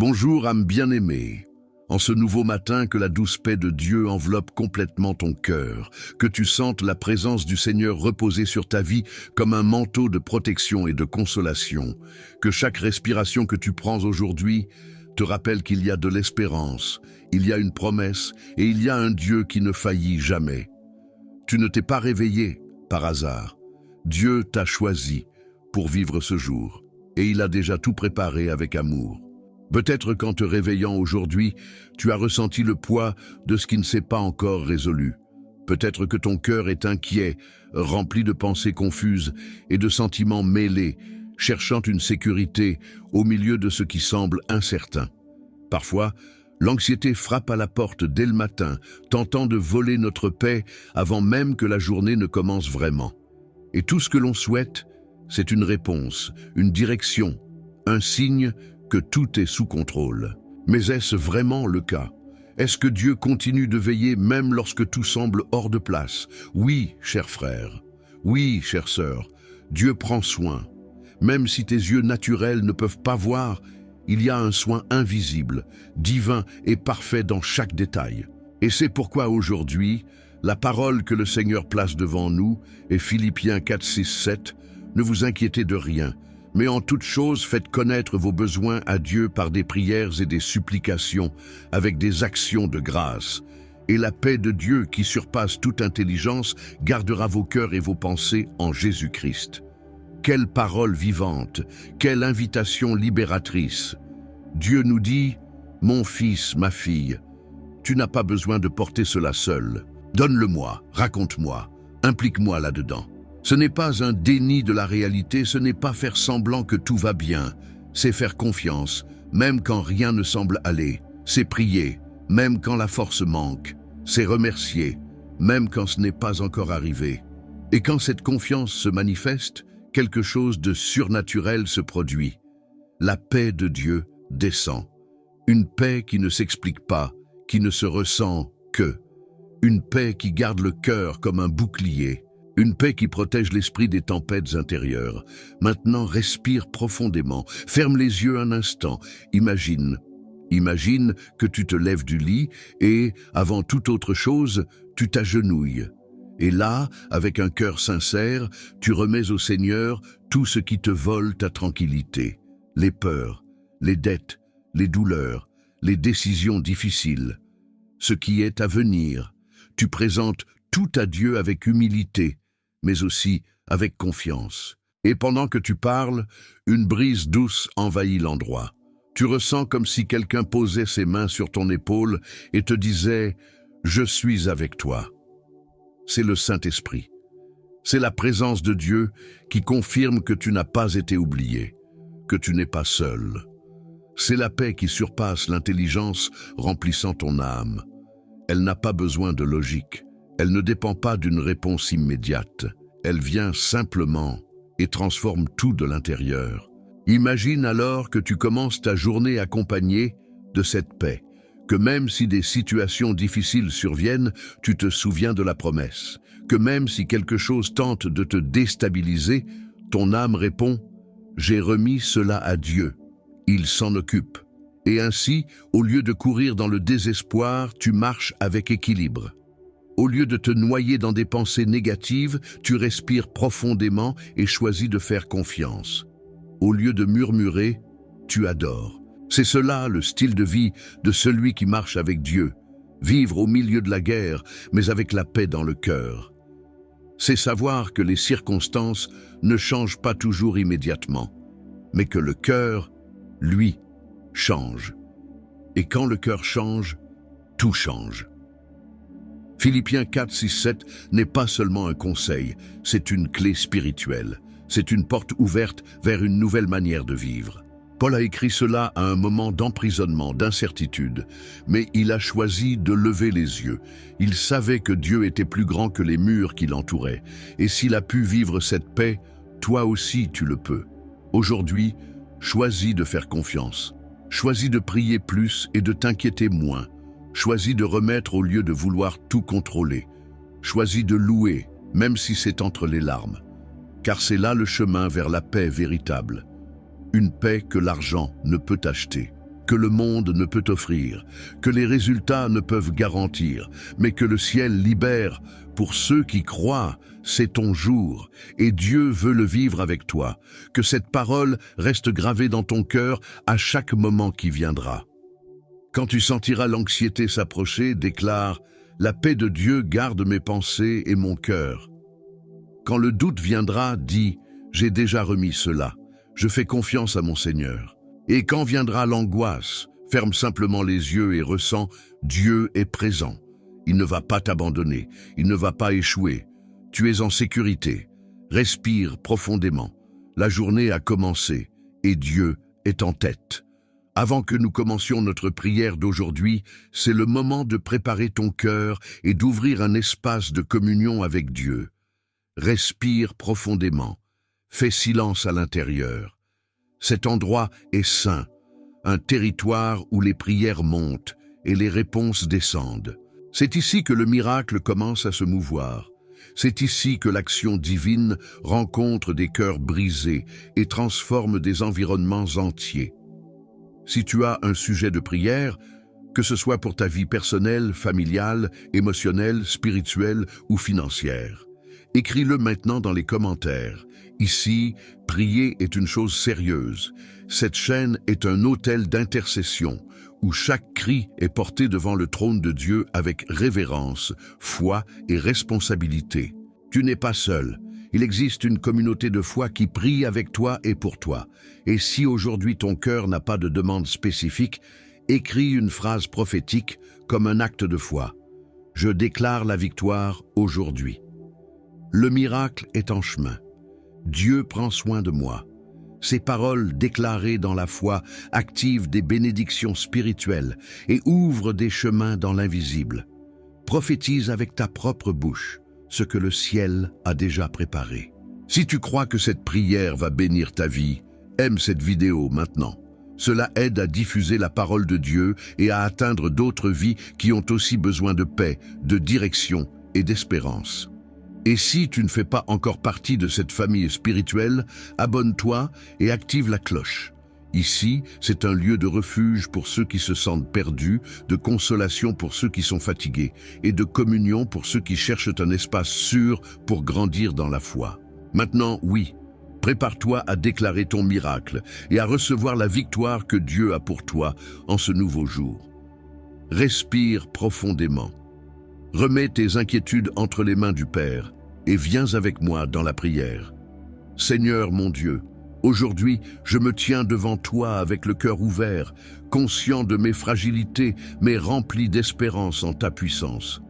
Bonjour âme bien-aimée. En ce nouveau matin, que la douce paix de Dieu enveloppe complètement ton cœur, que tu sentes la présence du Seigneur reposer sur ta vie comme un manteau de protection et de consolation, que chaque respiration que tu prends aujourd'hui te rappelle qu'il y a de l'espérance, il y a une promesse et il y a un Dieu qui ne faillit jamais. Tu ne t'es pas réveillé par hasard. Dieu t'a choisi pour vivre ce jour et il a déjà tout préparé avec amour. Peut-être qu'en te réveillant aujourd'hui, tu as ressenti le poids de ce qui ne s'est pas encore résolu. Peut-être que ton cœur est inquiet, rempli de pensées confuses et de sentiments mêlés, cherchant une sécurité au milieu de ce qui semble incertain. Parfois, l'anxiété frappe à la porte dès le matin, tentant de voler notre paix avant même que la journée ne commence vraiment. Et tout ce que l'on souhaite, c'est une réponse, une direction, un signe que tout est sous contrôle. Mais est-ce vraiment le cas? Est-ce que Dieu continue de veiller même lorsque tout semble hors de place? Oui, cher frère. Oui, chère sœur. Dieu prend soin. Même si tes yeux naturels ne peuvent pas voir, il y a un soin invisible, divin et parfait dans chaque détail. Et c'est pourquoi aujourd'hui, la parole que le Seigneur place devant nous est Philippiens 4, 6, 7. Ne vous inquiétez de rien, mais en toute chose faites connaître vos besoins à Dieu par des prières et des supplications, avec des actions de grâce. Et la paix de Dieu qui surpasse toute intelligence gardera vos cœurs et vos pensées en Jésus-Christ. Quelle parole vivante, quelle invitation libératrice. Dieu nous dit, « Mon fils, ma fille, tu n'as pas besoin de porter cela seul. Donne-le-moi, raconte-moi, implique-moi là-dedans. » Ce n'est pas un déni de la réalité, ce n'est pas faire semblant que tout va bien. C'est faire confiance, même quand rien ne semble aller. C'est prier, même quand la force manque. C'est remercier, même quand ce n'est pas encore arrivé. Et quand cette confiance se manifeste, quelque chose de surnaturel se produit. La paix de Dieu descend. Une paix qui ne s'explique pas, qui ne se ressent que. Une paix qui garde le cœur comme un bouclier. Une paix qui protège l'esprit des tempêtes intérieures. Maintenant, respire profondément. Ferme les yeux un instant. Imagine que tu te lèves du lit et, avant toute autre chose, tu t'agenouilles. Et là, avec un cœur sincère, tu remets au Seigneur tout ce qui te vole ta tranquillité. Les peurs, les dettes, les douleurs, les décisions difficiles. Ce qui est à venir. Tu présentes tout à Dieu avec humilité, mais aussi avec confiance. Et pendant que tu parles, une brise douce envahit l'endroit. Tu ressens comme si quelqu'un posait ses mains sur ton épaule et te disait « Je suis avec toi ». C'est le Saint-Esprit. C'est la présence de Dieu qui confirme que tu n'as pas été oublié, que tu n'es pas seul. C'est la paix qui surpasse l'intelligence remplissant ton âme. Elle n'a pas besoin de logique. Elle ne dépend pas d'une réponse immédiate. Elle vient simplement et transforme tout de l'intérieur. Imagine alors que tu commences ta journée accompagnée de cette paix, que même si des situations difficiles surviennent, tu te souviens de la promesse, que même si quelque chose tente de te déstabiliser, ton âme répond « J'ai remis cela à Dieu, il s'en occupe ». Et ainsi, au lieu de courir dans le désespoir, tu marches avec équilibre. Au lieu de te noyer dans des pensées négatives, tu respires profondément et choisis de faire confiance. Au lieu de murmurer, tu adores. C'est cela le style de vie de celui qui marche avec Dieu. Vivre au milieu de la guerre, mais avec la paix dans le cœur. C'est savoir que les circonstances ne changent pas toujours immédiatement, mais que le cœur, lui, change. Et quand le cœur change, tout change. Philippiens 4, 6, 7 n'est pas seulement un conseil, c'est une clé spirituelle. C'est une porte ouverte vers une nouvelle manière de vivre. Paul a écrit cela à un moment d'emprisonnement, d'incertitude, mais il a choisi de lever les yeux. Il savait que Dieu était plus grand que les murs qui l'entouraient, et s'il a pu vivre cette paix, toi aussi tu le peux. Aujourd'hui, choisis de faire confiance. Choisis de prier plus et de t'inquiéter moins. Choisis de remettre au lieu de vouloir tout contrôler. Choisis de louer, même si c'est entre les larmes. Car c'est là le chemin vers la paix véritable. Une paix que l'argent ne peut acheter. que le monde ne peut offrir, que les résultats ne peuvent garantir, mais que le ciel libère. Pour ceux qui croient, c'est ton jour, et Dieu veut le vivre avec toi. Que cette parole reste gravée dans ton cœur à chaque moment qui viendra. Quand tu sentiras l'anxiété s'approcher, déclare « La paix de Dieu garde mes pensées et mon cœur ». Quand le doute viendra, dis « J'ai déjà remis cela, je fais confiance à mon Seigneur ». Et quand viendra l'angoisse, ferme simplement les yeux et ressens « Dieu est présent ». Il ne va pas t'abandonner, il ne va pas échouer. Tu es en sécurité. Respire profondément. La journée a commencé et Dieu est en tête. Avant que nous commencions notre prière d'aujourd'hui, c'est le moment de préparer ton cœur et d'ouvrir un espace de communion avec Dieu. Respire profondément. Fais silence à l'intérieur. Cet endroit est saint, un territoire où les prières montent et les réponses descendent. C'est ici que le miracle commence à se mouvoir. C'est ici que l'action divine rencontre des cœurs brisés et transforme des environnements entiers. Si tu as un sujet de prière, que ce soit pour ta vie personnelle, familiale, émotionnelle, spirituelle ou financière, écris-le maintenant dans les commentaires. Ici, prier est une chose sérieuse. Cette chaîne est un autel d'intercession où chaque cri est porté devant le trône de Dieu avec révérence, foi et responsabilité. Tu n'es pas seul. Il existe une communauté de foi qui prie avec toi et pour toi. Et si aujourd'hui ton cœur n'a pas de demande spécifique, écris une phrase prophétique comme un acte de foi. Je déclare la victoire aujourd'hui. Le miracle est en chemin. Dieu prend soin de moi. Ces paroles déclarées dans la foi activent des bénédictions spirituelles et ouvrent des chemins dans l'invisible. Prophétise avec ta propre bouche ce que le ciel a déjà préparé. Si tu crois que cette prière va bénir ta vie, aime cette vidéo maintenant. Cela aide à diffuser la parole de Dieu et à atteindre d'autres vies qui ont aussi besoin de paix, de direction et d'espérance. Et si tu ne fais pas encore partie de cette famille spirituelle, abonne-toi et active la cloche. Ici, c'est un lieu de refuge pour ceux qui se sentent perdus, de consolation pour ceux qui sont fatigués et de communion pour ceux qui cherchent un espace sûr pour grandir dans la foi. Maintenant, oui, prépare-toi à déclarer ton miracle et à recevoir la victoire que Dieu a pour toi en ce nouveau jour. Respire profondément. Remets tes inquiétudes entre les mains du Père et viens avec moi dans la prière. Seigneur mon Dieu, aujourd'hui je me tiens devant toi avec le cœur ouvert, conscient de mes fragilités, mais rempli d'espérance en ta puissance.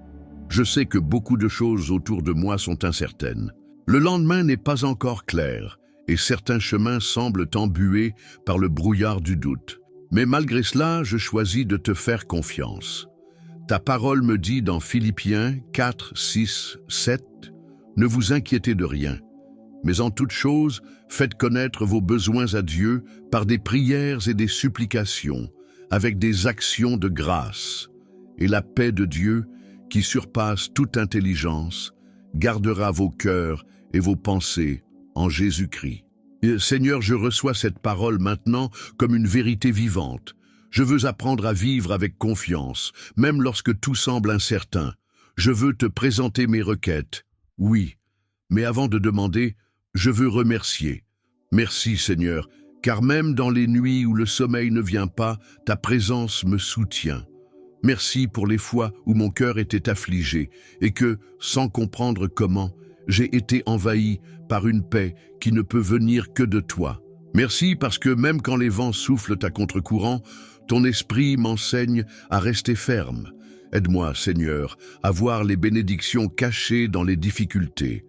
Je sais que beaucoup de choses autour de moi sont incertaines. Le lendemain n'est pas encore clair et certains chemins semblent embués par le brouillard du doute. Mais malgré cela, je choisis de te faire confiance. Ta parole me dit dans Philippiens 4, 6, 7, « Ne vous inquiétez de rien, mais en toute chose, faites connaître vos besoins à Dieu par des prières et des supplications, avec des actions de grâce. Et la paix de Dieu, qui surpasse toute intelligence, gardera vos cœurs et vos pensées en Jésus-Christ. » Seigneur, je reçois cette parole maintenant comme une vérité vivante. Je veux apprendre à vivre avec confiance, même lorsque tout semble incertain. Je veux te présenter mes requêtes. Oui, mais avant de demander, je veux remercier. Merci Seigneur, car même dans les nuits où le sommeil ne vient pas, ta présence me soutient. Merci pour les fois où mon cœur était affligé et que, sans comprendre comment, j'ai été envahi par une paix qui ne peut venir que de toi. Merci parce que même quand les vents soufflent à contre-courant, ton esprit m'enseigne à rester ferme. Aide-moi, Seigneur, à voir les bénédictions cachées dans les difficultés.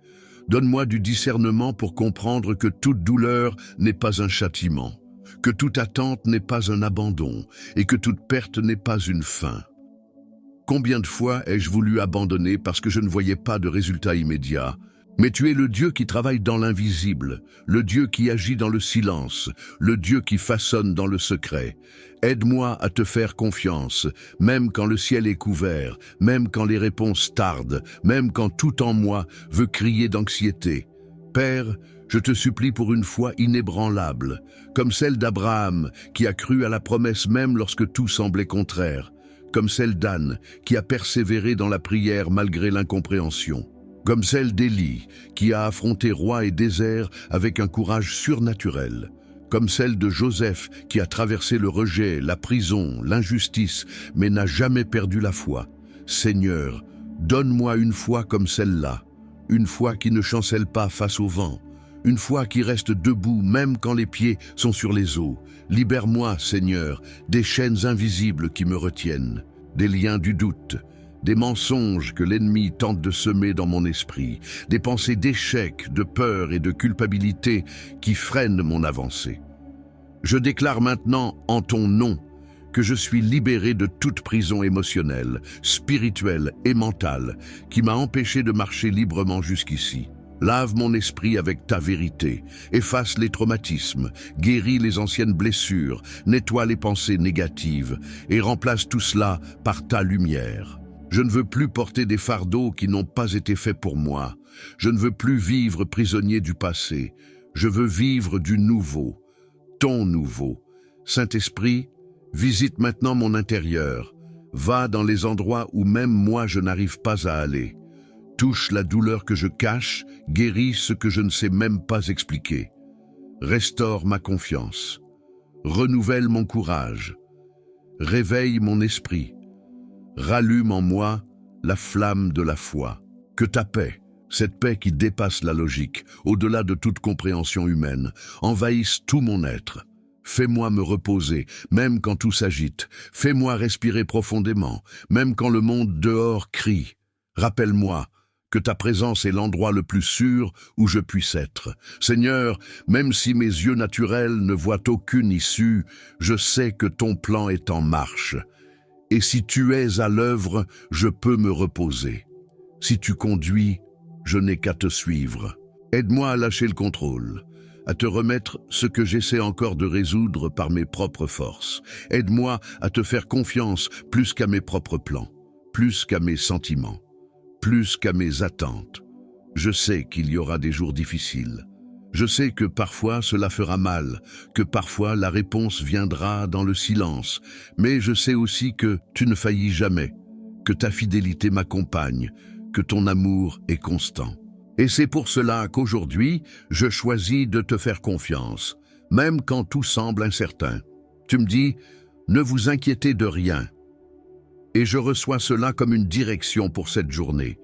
Donne-moi du discernement pour comprendre que toute douleur n'est pas un châtiment, que toute attente n'est pas un abandon et que toute perte n'est pas une fin. Combien de fois ai-je voulu abandonner parce que je ne voyais pas de résultat immédiat? Mais tu es le Dieu qui travaille dans l'invisible, le Dieu qui agit dans le silence, le Dieu qui façonne dans le secret. Aide-moi à te faire confiance, même quand le ciel est couvert, même quand les réponses tardent, même quand tout en moi veut crier d'anxiété. Père, Je te supplie pour une foi inébranlable, comme celle d'Abraham, qui a cru à la promesse même lorsque tout semblait contraire, comme celle d'Anne, qui a persévéré dans la prière malgré l'incompréhension, comme celle d'Élie, qui a affronté roi et désert avec un courage surnaturel, comme celle de Joseph, qui a traversé le rejet, la prison, l'injustice, mais n'a jamais perdu la foi. Seigneur, donne-moi une foi comme celle-là, une foi qui ne chancelle pas face au vent, une foi qui reste debout même quand les pieds sont sur les eaux. Libère-moi, Seigneur, des chaînes invisibles qui me retiennent, des liens du doute, des mensonges que l'ennemi tente de semer dans mon esprit, des pensées d'échec, de peur et de culpabilité qui freinent mon avancée. Je déclare maintenant en ton nom que je suis libéré de toute prison émotionnelle, spirituelle et mentale qui m'a empêché de marcher librement jusqu'ici. Lave mon esprit avec ta vérité, efface les traumatismes, guéris les anciennes blessures, nettoie les pensées négatives et remplace tout cela par ta lumière. Je ne veux plus porter des fardeaux qui n'ont pas été faits pour moi. Je ne veux plus vivre prisonnier du passé. Je veux vivre du nouveau, ton nouveau. Saint-Esprit, visite maintenant mon intérieur. Va dans les endroits où même moi je n'arrive pas à aller. Touche la douleur que je cache, guéris ce que je ne sais même pas expliquer. Restaure ma confiance. Renouvelle mon courage. Réveille mon esprit. Rallume en moi la flamme de la foi. Que ta paix, cette paix qui dépasse la logique, au-delà de toute compréhension humaine, envahisse tout mon être. Fais-moi me reposer, même quand tout s'agite. Fais-moi respirer profondément, même quand le monde dehors crie. Rappelle-moi que ta présence est l'endroit le plus sûr où je puisse être. Seigneur, même si mes yeux naturels ne voient aucune issue, je sais que ton plan est en marche. Et si tu es à l'œuvre, je peux me reposer. Si tu conduis, je n'ai qu'à te suivre. Aide-moi à lâcher le contrôle, à te remettre ce que j'essaie encore de résoudre par mes propres forces. Aide-moi à te faire confiance plus qu'à mes propres plans, plus qu'à mes sentiments, plus qu'à mes attentes. Je sais qu'il y aura des jours difficiles. Je sais que parfois cela fera mal, que parfois la réponse viendra dans le silence, mais je sais aussi que tu ne faillis jamais, que ta fidélité m'accompagne, que ton amour est constant. Et c'est pour cela qu'aujourd'hui, je choisis de te faire confiance, même quand tout semble incertain. Tu me dis, ne vous inquiétez de rien. Et je reçois cela comme une direction pour cette journée.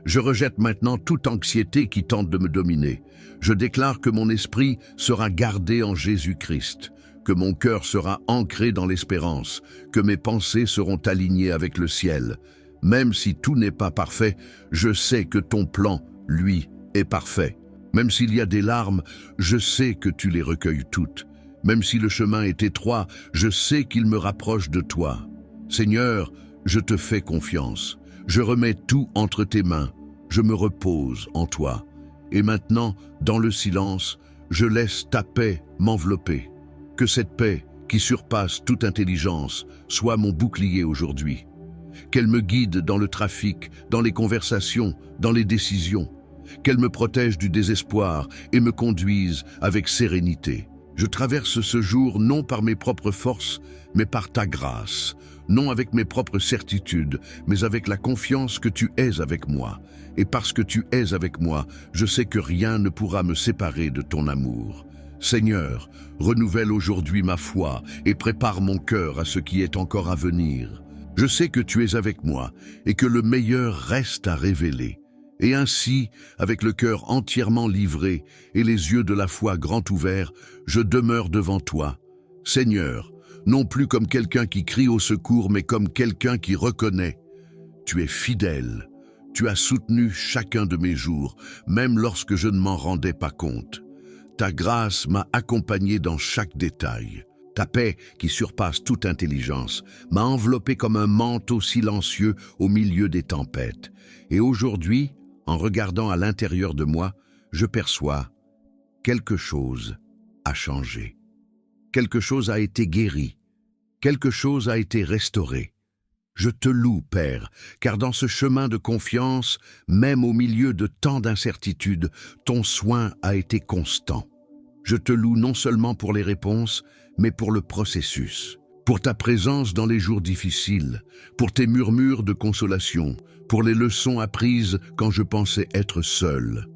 Je rejette maintenant toute anxiété qui tente de me dominer. Je déclare que mon esprit sera gardé en Jésus-Christ, que mon cœur sera ancré dans l'espérance, que mes pensées seront alignées avec le ciel. Même si tout n'est pas parfait, je sais que ton plan, lui, est parfait. Même s'il y a des larmes, je sais que tu les recueilles toutes. Même si le chemin est étroit, je sais qu'il me rapproche de toi. Seigneur, je te fais confiance. Je remets tout entre tes mains. Je me repose en toi. Et maintenant, dans le silence, je laisse ta paix m'envelopper. Que cette paix, qui surpasse toute intelligence, soit mon bouclier aujourd'hui. Qu'elle me guide dans le trafic, dans les conversations, dans les décisions. Qu'elle me protège du désespoir et me conduise avec sérénité. Je traverse ce jour non par mes propres forces, mais par ta grâce. Non avec mes propres certitudes, mais avec la confiance que tu es avec moi. Et parce que tu es avec moi, je sais que rien ne pourra me séparer de ton amour. Seigneur, renouvelle aujourd'hui ma foi et prépare mon cœur à ce qui est encore à venir. Je sais que tu es avec moi et que le meilleur reste à révéler. Et ainsi, avec le cœur entièrement livré et les yeux de la foi grands ouverts, je demeure devant toi. Seigneur, non plus comme quelqu'un qui crie au secours, mais comme quelqu'un qui reconnaît. Tu es fidèle. Tu as soutenu chacun de mes jours, même lorsque je ne m'en rendais pas compte. Ta grâce m'a accompagné dans chaque détail. Ta paix, qui surpasse toute intelligence, m'a enveloppé comme un manteau silencieux au milieu des tempêtes. Et aujourd'hui, en regardant à l'intérieur de moi, je perçois quelque chose a changé. Quelque chose a été guéri. Quelque chose a été restauré. Je te loue, Père, car dans ce chemin de confiance, même au milieu de tant d'incertitudes, ton soin a été constant. Je te loue non seulement pour les réponses, mais pour le processus, pour ta présence dans les jours difficiles, pour tes murmures de consolation, pour les leçons apprises quand je pensais être seul.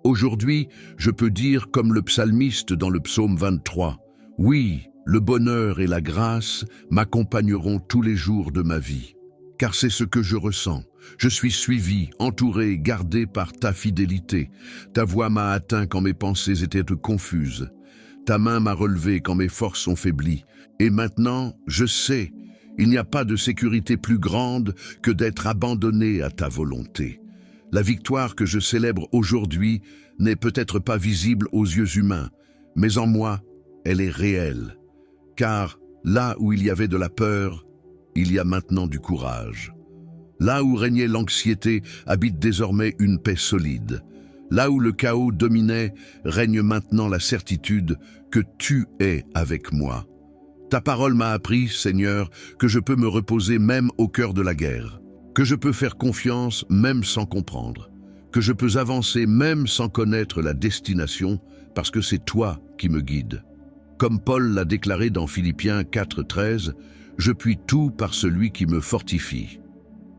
Aujourd'hui, je peux dire comme le psalmiste dans le psaume 23, « Oui, le bonheur et la grâce m'accompagneront tous les jours de ma vie. Car c'est ce que je ressens. Je suis suivi, entouré, gardé par ta fidélité. Ta voix m'a atteint quand mes pensées étaient confuses. Ta main m'a relevé quand mes forces sont faiblies. Et maintenant, je sais, il n'y a pas de sécurité plus grande que d'être abandonné à ta volonté. La victoire que je célèbre aujourd'hui n'est peut-être pas visible aux yeux humains, mais en moi, elle est réelle. Car là où il y avait de la peur, il y a maintenant du courage. Là où régnait l'anxiété, habite désormais une paix solide. Là où le chaos dominait, règne maintenant la certitude que tu es avec moi. Ta parole m'a appris, Seigneur, que je peux me reposer même au cœur de la guerre, que je peux faire confiance même sans comprendre, que je peux avancer même sans connaître la destination, parce que c'est toi qui me guides. Comme Paul l'a déclaré dans Philippiens 4:13, « Je puis tout par celui qui me fortifie ».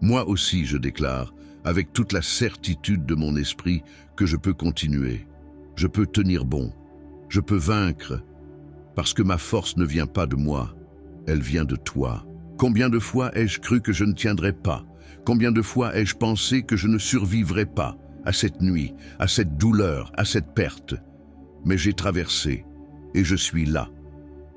Moi aussi, je déclare, avec toute la certitude de mon esprit, que je peux continuer. Je peux tenir bon. Je peux vaincre, parce que ma force ne vient pas de moi, elle vient de toi. Combien de fois ai-je cru que je ne tiendrais pas? Combien de fois ai-je pensé que je ne survivrais pas à cette nuit, à cette douleur, à cette perte? Mais j'ai traversé. Et je suis là.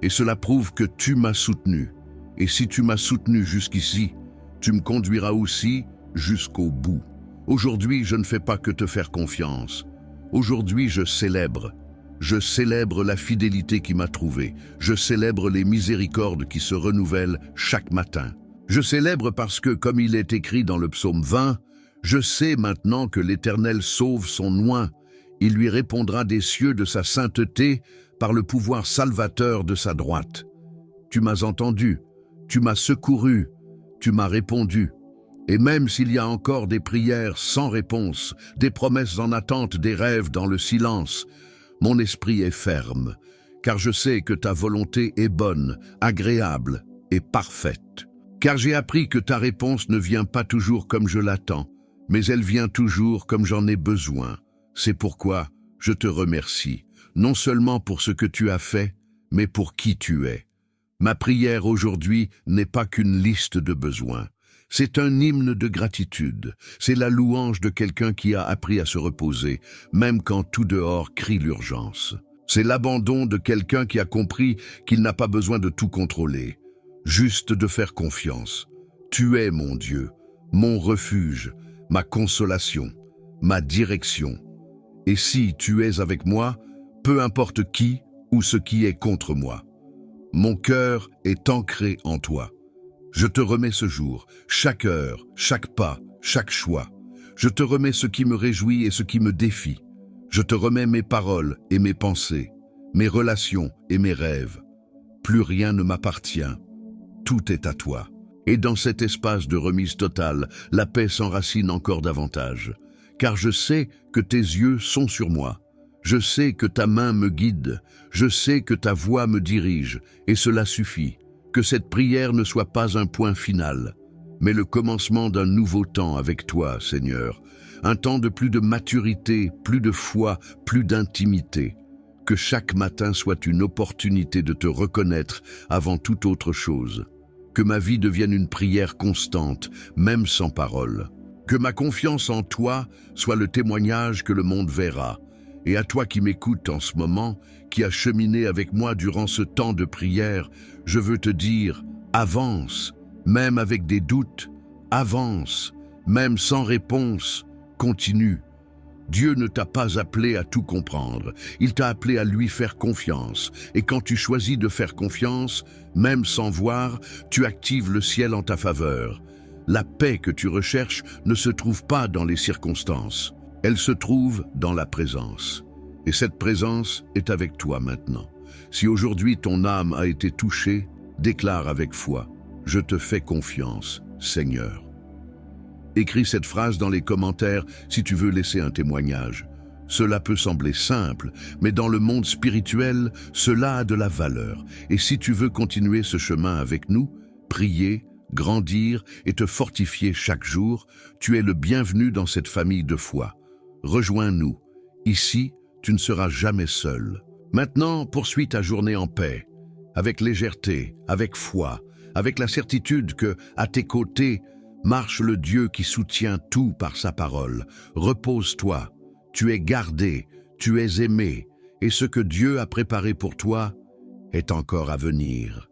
Et cela prouve que tu m'as soutenu. Et si tu m'as soutenu jusqu'ici, tu me conduiras aussi jusqu'au bout. Aujourd'hui, je ne fais pas que te faire confiance. Aujourd'hui, je célèbre. Je célèbre la fidélité qui m'a trouvé. Je célèbre les miséricordes qui se renouvellent chaque matin. Je célèbre parce que, comme il est écrit dans le psaume 20, « Je sais maintenant que l'Éternel sauve son oint. Il lui répondra des cieux de sa sainteté, par le pouvoir salvateur de sa droite. Tu m'as entendu, tu m'as secouru, tu m'as répondu. Et même s'il y a encore des prières sans réponse, des promesses en attente, des rêves dans le silence, mon esprit est ferme, car je sais que ta volonté est bonne, agréable et parfaite. Car j'ai appris que ta réponse ne vient pas toujours comme je l'attends, mais elle vient toujours comme j'en ai besoin. C'est pourquoi je te remercie. Non seulement pour ce que tu as fait, mais pour qui tu es. Ma prière aujourd'hui n'est pas qu'une liste de besoins. C'est un hymne de gratitude. C'est la louange de quelqu'un qui a appris à se reposer, même quand tout dehors crie l'urgence. C'est l'abandon de quelqu'un qui a compris qu'il n'a pas besoin de tout contrôler, juste de faire confiance. Tu es mon Dieu, mon refuge, ma consolation, ma direction. Et si tu es avec moi, peu importe qui ou ce qui est contre moi. Mon cœur est ancré en toi. Je te remets ce jour, chaque heure, chaque pas, chaque choix. Je te remets ce qui me réjouit et ce qui me défie. Je te remets mes paroles et mes pensées, mes relations et mes rêves. Plus rien ne m'appartient. Tout est à toi. Et dans cet espace de remise totale, la paix s'enracine encore davantage. Car je sais que tes yeux sont sur moi. Je sais que ta main me guide, je sais que ta voix me dirige, et cela suffit. Que cette prière ne soit pas un point final, mais le commencement d'un nouveau temps avec toi, Seigneur. Un temps de plus de maturité, plus de foi, plus d'intimité. Que chaque matin soit une opportunité de te reconnaître avant toute autre chose. Que ma vie devienne une prière constante, même sans parole. Que ma confiance en toi soit le témoignage que le monde verra. Et à toi qui m'écoutes en ce moment, qui as cheminé avec moi durant ce temps de prière, je veux te dire, avance, même avec des doutes, avance, même sans réponse, continue. Dieu ne t'a pas appelé à tout comprendre, il t'a appelé à lui faire confiance. Et quand tu choisis de faire confiance, même sans voir, tu actives le ciel en ta faveur. La paix que tu recherches ne se trouve pas dans les circonstances. Elle se trouve dans la présence. Et cette présence est avec toi maintenant. Si aujourd'hui ton âme a été touchée, déclare avec foi. Je te fais confiance, Seigneur. Écris cette phrase dans les commentaires si tu veux laisser un témoignage. Cela peut sembler simple, mais dans le monde spirituel, cela a de la valeur. Et si tu veux continuer ce chemin avec nous, prier, grandir et te fortifier chaque jour, tu es le bienvenu dans cette famille de foi. Rejoins-nous. Ici, tu ne seras jamais seul. Maintenant, poursuis ta journée en paix, avec légèreté, avec foi, avec la certitude que, à tes côtés, marche le Dieu qui soutient tout par sa parole. Repose-toi, tu es gardé, tu es aimé, et ce que Dieu a préparé pour toi est encore à venir.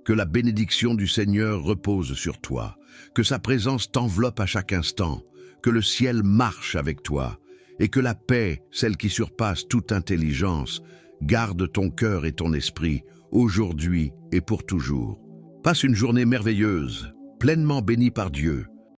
Que la bénédiction du Seigneur repose sur toi, que sa présence t'enveloppe à chaque instant, que le ciel marche avec toi, et que la paix, celle qui surpasse toute intelligence, garde ton cœur et ton esprit, aujourd'hui et pour toujours. Passe une journée merveilleuse, pleinement bénie par Dieu.